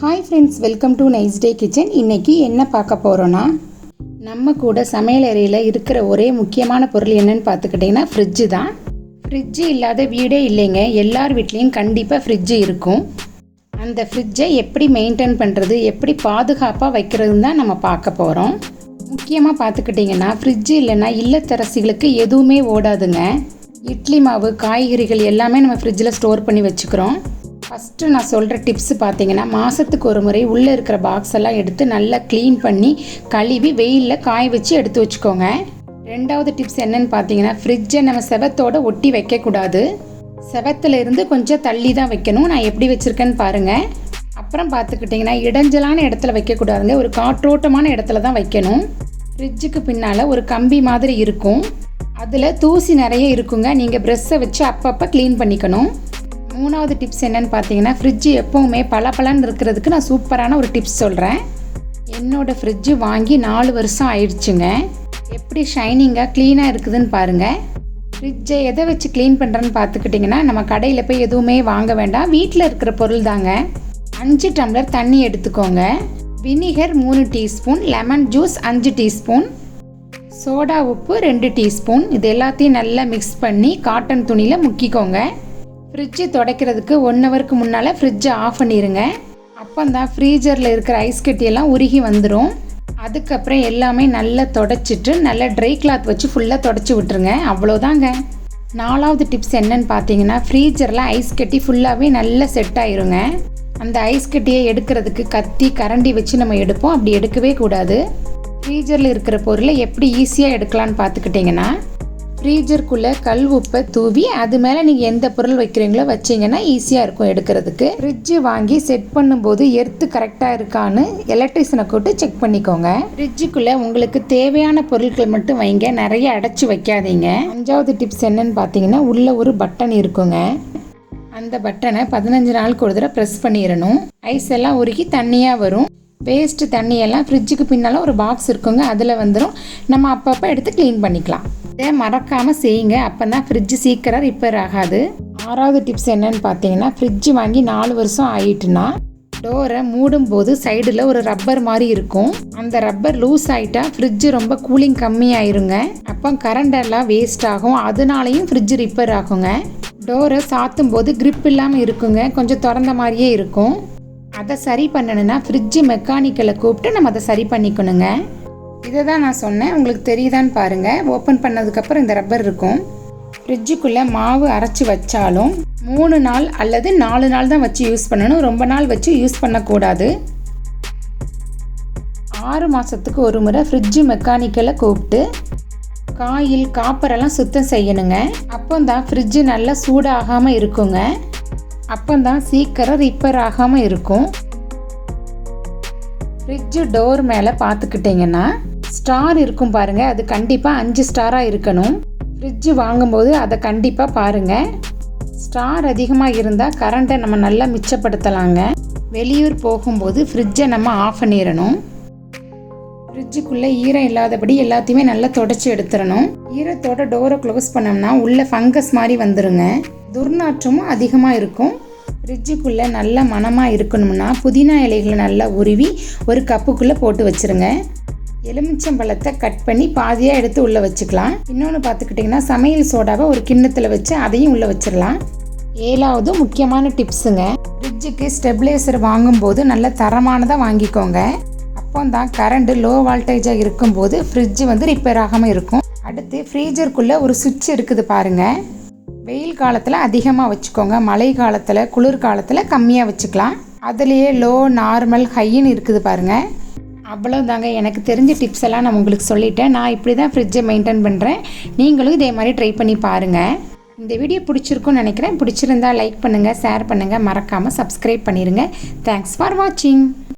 Hi friends, welcome to நைஸ்டேக்கிச்சன். இன்றைக்கி என்ன பார்க்க போகிறோன்னா, நம்ம கூட சமையல் அறையில் இருக்கிற ஒரே முக்கியமான பொருள் என்னன்னு பார்த்துக்கிட்டிங்கன்னா ஃப்ரிட்ஜு தான். ஃப்ரிட்ஜு இல்லாத வீடே இல்லைங்க. எல்லார் வீட்லேயும் கண்டிப்பாக ஃப்ரிட்ஜு இருக்கும். அந்த ஃப்ரிட்ஜை எப்படி மெயின்டைன் பண்ணுறது, எப்படி பாதுகாப்பாக வைக்கிறதுன்னு தான் நம்ம பார்க்க போகிறோம். முக்கியமாக பார்த்துக்கிட்டிங்கன்னா ஃப்ரிட்ஜு இல்லைன்னா இல்லத்தரசிகளுக்கு எதுவுமே ஓடாதுங்க. இட்லி மாவு, காய்கறிகள் எல்லாமே நம்ம ஃப்ரிட்ஜில் ஸ்டோர் பண்ணி வச்சுக்கிறோம். ஃபஸ்ட்டு நான் சொல்கிற டிப்ஸு பார்த்தீங்கன்னா, மாதத்துக்கு ஒரு முறை உள்ளே இருக்கிற பாக்ஸ் எல்லாம் எடுத்து நல்லா க்ளீன் பண்ணி கழுவி வெயிலில் காய வச்சு எடுத்து வச்சுக்கோங்க. ரெண்டாவது டிப்ஸ் என்னன்னு பார்த்தீங்கன்னா, ஃப்ரிட்ஜை நம்ம செவத்தோடு ஒட்டி வைக்கக்கூடாது. செவத்தில் இருந்து கொஞ்சம் தள்ளி தான் வைக்கணும். நான் எப்படி வச்சுருக்கேன்னு பாருங்கள். அப்புறம் பார்த்துக்கிட்டிங்கன்னா, இடைஞ்சலான இடத்துல வைக்கக்கூடாதுங்க. ஒரு காற்றோட்டமான இடத்துல தான் வைக்கணும். ஃப்ரிட்ஜுக்கு பின்னால் ஒரு கம்பி மாதிரி இருக்கும். அதில் தூசி நிறைய இருக்குங்க. நீங்கள் ப்ரெஷ்ஷை வச்சு அப்பப்போ க்ளீன் பண்ணிக்கணும். மூணாவது டிப்ஸ் என்னென்னு பார்த்தீங்கன்னா, ஃப்ரிட்ஜு எப்போவுமே பளபளன்னு இருக்கிறதுக்கு நான் சூப்பரான ஒரு டிப்ஸ் சொல்கிறேன். என்னோடய ஃப்ரிட்ஜு வாங்கி 4 வருஷம் ஆயிடுச்சுங்க. எப்படி ஷைனிங்காக க்ளீனாக இருக்குதுன்னு பாருங்கள். ஃப்ரிட்ஜை எதை வச்சு க்ளீன் பண்ணுறேன்னு பார்த்துக்கிட்டிங்கன்னா, நம்ம கடையில் போய் எதுவுமே வாங்க வேண்டாம். வீட்டில் இருக்கிற பொருள் தாங்க. 5 டம்ளர் தண்ணி எடுத்துக்கோங்க. Vinegar 3 teaspoon, lemon juice 5 teaspoon, soda உப்பு 2 டீஸ்பூன். இது எல்லாத்தையும் நல்லா மிக்ஸ் பண்ணி காட்டன் துணியில் முக்கிக்கோங்க. ஃப்ரிட்ஜு துடைக்கிறதுக்கு 1 ஹவருக்கு முன்னால் ஃப்ரிட்ஜை ஆஃப் பண்ணிடுங்க. அப்போ தான் ஃப்ரீஜரில் இருக்கிற ஐஸ் கட்டியெல்லாம் உருகி வந்துடும். அதுக்கப்புறம் எல்லாமே நல்லா தொடச்சிட்டு நல்லா ட்ரை கிளாத் வச்சு ஃபுல்லாக தொடச்சி விட்டுருங்க. அவ்வளோதாங்க. 4வது டிப்ஸ் என்னன்னு பார்த்தீங்கன்னா, ஃப்ரீஜரில் ஐஸ் கட்டி ஃபுல்லாகவே நல்லா செட் ஆயிருங்க. அந்த ஐஸ் கட்டியை எடுக்கிறதுக்கு கத்தி, கரண்டி வச்சு நம்ம எடுப்போம். அப்படி எடுக்கவே கூடாது. ஃப்ரீஜரில் இருக்கிற பொருளை எப்படி ஈஸியாக எடுக்கலான்னு பார்த்துக்கிட்டிங்கன்னா, ஃப்ரீஜருக்குள்ளே கல் உப்பை தூவி அது மேலே நீங்கள் எந்த பொருள் வைக்கிறீங்களோ வச்சிங்கன்னா ஈஸியாக இருக்கும் எடுக்கிறதுக்கு. ஃப்ரிட்ஜு வாங்கி செட் பண்ணும்போது எர்த்து கரெக்டாக இருக்கான்னு எலக்ட்ரிஷியனை கூப்பிட்டு செக் பண்ணிக்கோங்க. ஃப்ரிட்ஜுக்குள்ளே உங்களுக்கு தேவையான பொருட்கள் மட்டும் வைங்க, நிறைய அடைச்சி வைக்காதீங்க. 5வது டிப்ஸ் என்னன்னு பார்த்தீங்கன்னா, உள்ளே ஒரு பட்டன் இருக்குங்க. அந்த பட்டனை 15 நாளுக்கு ஒரு தடவை ப்ரெஸ் பண்ணிடணும். ஐஸ் எல்லாம் உருகி தண்ணியாக வரும். வேஸ்ட்டு தண்ணியெல்லாம் ஃப்ரிட்ஜுக்கு பின்னால் ஒரு பாக்ஸ் இருக்குங்க, அதில் வந்துடும். நம்ம அப்பப்போ எடுத்து க்ளீன் பண்ணிக்கலாம். இதை மறக்காமல் செய்யுங்க. அப்போ தான் ஃப்ரிட்ஜு சீக்கிரம் ரிப்பேர் ஆகாது. 6வது டிப்ஸ் என்னன்னு பார்த்தீங்கன்னா, ஃப்ரிட்ஜு வாங்கி 4 வருஷம் ஆகிட்டுனா டோரை மூடும்போது சைடில் ஒரு ரப்பர் மாதிரி இருக்கும். அந்த ரப்பர் லூஸ் ஆகிட்டா ஃப்ரிட்ஜு ரொம்ப கூலிங் கம்மியாயிருங்க. அப்போ கரண்ட் எல்லாம் வேஸ்ட் ஆகும். அதனாலையும் ஃப்ரிட்ஜு ரிப்பேர் ஆகுங்க. டோரை சாத்தும் போது கிரிப் இல்லாமல் இருக்குங்க, கொஞ்சம் திறந்த மாதிரியே இருக்கும். அதை சரி பண்ணணுன்னா ஃப்ரிட்ஜு மெக்கானிக்கலை கூப்பிட்டு நம்ம அதை சரி பண்ணிக்கணுங்க. இதை தான் நான் சொன்னேன். உங்களுக்கு தெரியுதான்னு பாருங்கள். ஓப்பன் பண்ணதுக்கப்புறம் இந்த ரப்பர் இருக்கும். ஃப்ரிட்ஜுக்குள்ளே மாவு அரைச்சி வச்சாலும் 3 நாள் அல்லது 4 நாள் தான் வச்சு யூஸ் பண்ணணும். ரொம்ப நாள் வச்சு யூஸ் பண்ணக்கூடாது. 6 மாதத்துக்கு ஒரு முறை ஃப்ரிட்ஜு மெக்கானிக்கலை கூப்பிட்டு காயில், காப்பரெல்லாம் சுத்தம் செய்யணுங்க. அப்போ தான் ஃப்ரிட்ஜு நல்லா சூடாகாமல் இருக்குங்க. அப்போ தான் சீக்கிரம் ரிப்பேர் ஆகாமல் இருக்கும். ஃப்ரிட்ஜு டோர் மேலே பார்த்துக்கிட்டிங்கன்னா ஸ்டார் இருக்கும் பாருங்கள். அது கண்டிப்பாக 5 ஸ்டாராக இருக்கணும். ஃப்ரிட்ஜு வாங்கும்போது அதை கண்டிப்பாக பாருங்கள். ஸ்டார் அதிகமாக இருந்தால் கரண்ட்டை நம்ம நல்லா மிச்சப்படுத்தலாங்க. வெளியூர் போகும்போது ஃப்ரிட்ஜை நம்ம ஆஃப் பண்ணிடணும். ஃப்ரிட்ஜுக்குள்ளே ஈரம் இல்லாதபடி எல்லாத்தையுமே நல்லா தொடச்சி எடுத்துடணும். ஈரத்தோட டோரை க்ளோஸ் பண்ணோம்னா உள்ளே ஃபங்கஸ் மாதிரி வந்துடுங்க. துர்நாற்றமும் அதிகமாக இருக்கும். ஃப்ரிட்ஜுக்குள்ளே நல்ல மணமாக இருக்கணும்னா புதினா இலைகளை நல்லா உருவி ஒரு கப்புக்குள்ளே போட்டு வச்சுருங்க. எலுமிச்சம்பழத்தை கட் பண்ணி பாதியாக எடுத்து உள்ளே வச்சுக்கலாம். இன்னொன்று பார்த்துக்கிட்டிங்கன்னா, சமையல் சோடாவை ஒரு கிண்ணத்தில் வச்சு அதையும் உள்ளே வச்சிடலாம். 7வது முக்கியமான டிப்ஸுங்க, ஃப்ரிட்ஜுக்கு ஸ்டெபிளைசர் வாங்கும்போது நல்ல தரமானதாக வாங்கிக்கோங்க. அப்போ தான் கரண்ட்டு லோ வால்டேஜாக இருக்கும்போது ஃப்ரிட்ஜு ரிப்பேர் ஆகாமல் இருக்கும். அடுத்து ஃப்ரீஜருக்குள்ளே ஒரு சுவிட்ச் இருக்குது பாருங்கள். வெயில் காலத்தில் அதிகமாக வச்சுக்கோங்க, மழை காலத்தில், குளிர் காலத்தில் கம்மியாக வச்சுக்கலாம். அதுலேயே லோ, நார்மல், ஹைன்னு இருக்குது பாருங்கள். அவ்வளோதாங்க. எனக்கு தெரிஞ்ச டிப்ஸ் எல்லாம் நான் உங்களுக்கு சொல்லிட்டேன். நான் இப்படி தான் ஃப்ரிட்ஜை மெயின்டைன் பண்ணுறேன். நீங்களும் இதே மாதிரி ட்ரை பண்ணி பாருங்கள். இந்த வீடியோ பிடிச்சிருக்குன்னு நினைக்கிறேன். பிடிச்சிருந்தா லைக் பண்ணுங்கள், ஷேர் பண்ணுங்கள், மறக்காமல் சப்ஸ்கிரைப் பண்ணிடுங்க. தேங்க்ஸ் ஃபார் வாட்சிங்.